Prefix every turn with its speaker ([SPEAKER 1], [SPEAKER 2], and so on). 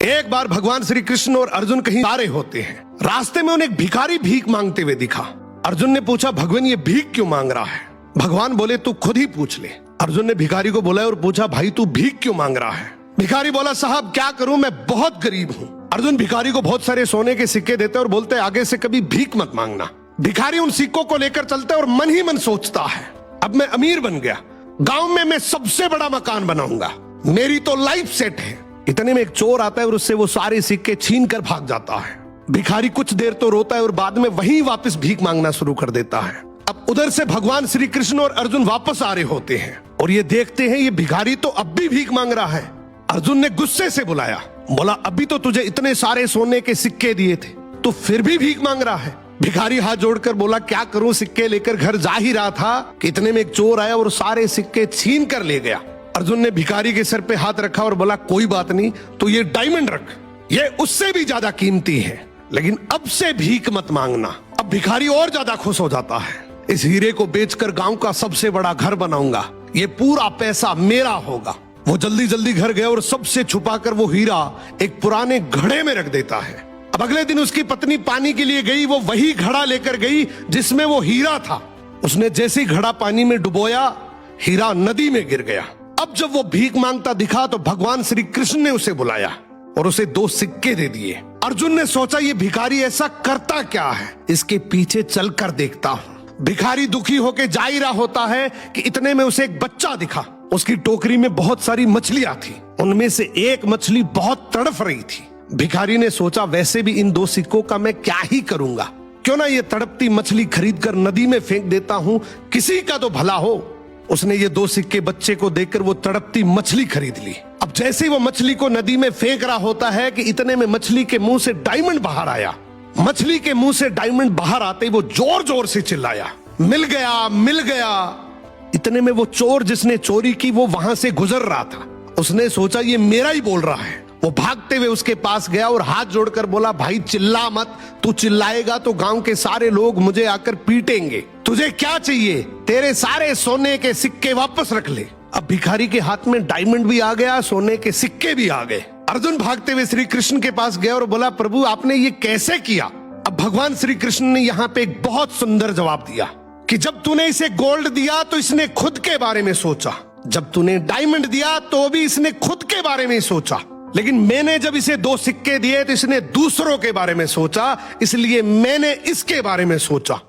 [SPEAKER 1] एक बार भगवान श्री कृष्ण और अर्जुन कहीं जा रहे होते हैं। रास्ते में उन्हें एक भिखारी भीख मांगते हुए दिखा। अर्जुन ने पूछा, भगवान ये भीख क्यों मांग रहा है? भगवान बोले, तू खुद ही पूछ ले। अर्जुन ने भिखारी को बोला और पूछा, भाई तू भीख क्यों मांग रहा है? भिखारी बोला, साहब क्या करूं, मैं बहुत गरीब हूं। अर्जुन भिखारी को बहुत सारे सोने के सिक्के देते और बोलते, आगे से कभी भीख मत मांगना। भिखारी उन सिक्कों को लेकर चलता है और मन ही मन सोचता है, अब मैं अमीर बन गया, गांव में मैं सबसे बड़ा मकान बनाऊंगा, मेरी तो लाइफ सेट है। इतने में एक चोर आता है और उससे वो सारे सिक्के छीन कर भाग जाता है। भिखारी कुछ देर तो रोता है और बाद में वहीं वापस भीख मांगना शुरू कर देता है। अब उधर से भगवान श्री कृष्ण और अर्जुन वापस आ रहे होते हैं और ये देखते हैं ये भिखारी तो अब भी भीख मांग रहा है। अर्जुन ने गुस्से से बुलाया, बोला, अभी तो तुझे इतने सारे सोने के सिक्के दिए थे, तो फिर भी भीख मांग रहा है। भिखारी हाथ जोड़कर बोला, क्या करूं, सिक्के लेकर घर जा ही रहा था कि इतने में एक चोर आया और सारे सिक्के छीन कर ले गया। अर्जुन ने भिखारी के सर पे हाथ रखा और बोला, कोई बात नहीं, तो ये डायमंड रख, ये उससे भी ज्यादा कीमती है, लेकिन अब से भीख मत मांगना। अब भिखारी और ज्यादा खुश हो जाता है, इस हीरे को बेचकर गांव का सबसे बड़ा घर बनाऊंगा, ये पूरा पैसा मेरा होगा। वो जल्दी जल्दी घर गया और सबसे छुपाकर वो हीरा एक पुराने घड़े में रख देता है। अब अगले दिन उसकी पत्नी पानी के लिए गई, वो वही घड़ा लेकर गई जिसमें वो हीरा था। उसने जैसे ही घड़ा पानी में डुबोया, हीरा नदी में गिर गया। अब जब वो भीख मांगता दिखा तो भगवान श्री कृष्ण ने उसे बुलाया और उसे 2 सिक्के दे दिए। अर्जुन ने सोचा, ये भिखारी ऐसा करता क्या है, इसके पीछे चलकर देखता हूं। भिखारी दुखी होकर जा ही रहा होता है कि इतने में उसे एक बच्चा दिखा। उसकी टोकरी में बहुत सारी मछलियां थी, उनमें से एक मछली बहुत तड़फ रही थी। भिखारी ने सोचा, वैसे भी इन 2 सिक्कों का मैं क्या ही करूंगा, क्यों ना ये तड़पती मछली खरीद कर नदी में फेंक देता हूं, किसी का तो भला हो। उसने ये 2 सिक्के बच्चे को देकर वो तड़पती मछली खरीद ली। अब जैसे ही वो मछली को नदी में फेंक रहा होता है कि इतने में मछली के मुंह से डायमंड बाहर आया। मछली के मुंह से डायमंड बाहर आते ही वो जोर जोर से चिल्लाया, मिल गया, मिल गया। इतने में वो चोर जिसने चोरी की वो वहां से गुजर रहा था। उसने सोचा, ये मेरा ही बोल रहा है। वो भागते हुए उसके पास गया और हाथ जोड़कर बोला, भाई चिल्ला मत, तू चिल्लाएगा तो गांव के सारे लोग मुझे आकर पीटेंगे। तुझे क्या चाहिए? तेरे सारे सोने के सिक्के वापस रख ले। अब भिखारी के हाथ में डायमंड भी आ गया, सोने के सिक्के भी आ गए। अर्जुन भागते हुए श्री कृष्ण के पास गया और बोला, प्रभु आपने ये कैसे किया? अब भगवान श्री कृष्ण ने यहाँ पे एक बहुत सुंदर जवाब दिया कि जब तूने इसे गोल्ड दिया तो इसने खुद के बारे में सोचा, जब तूने डायमंड दिया तो भी इसने खुद के बारे में सोचा, लेकिन मैंने जब इसे 2 सिक्के दिए तो इसने दूसरों के बारे में सोचा, इसलिए मैंने इसके बारे में सोचा।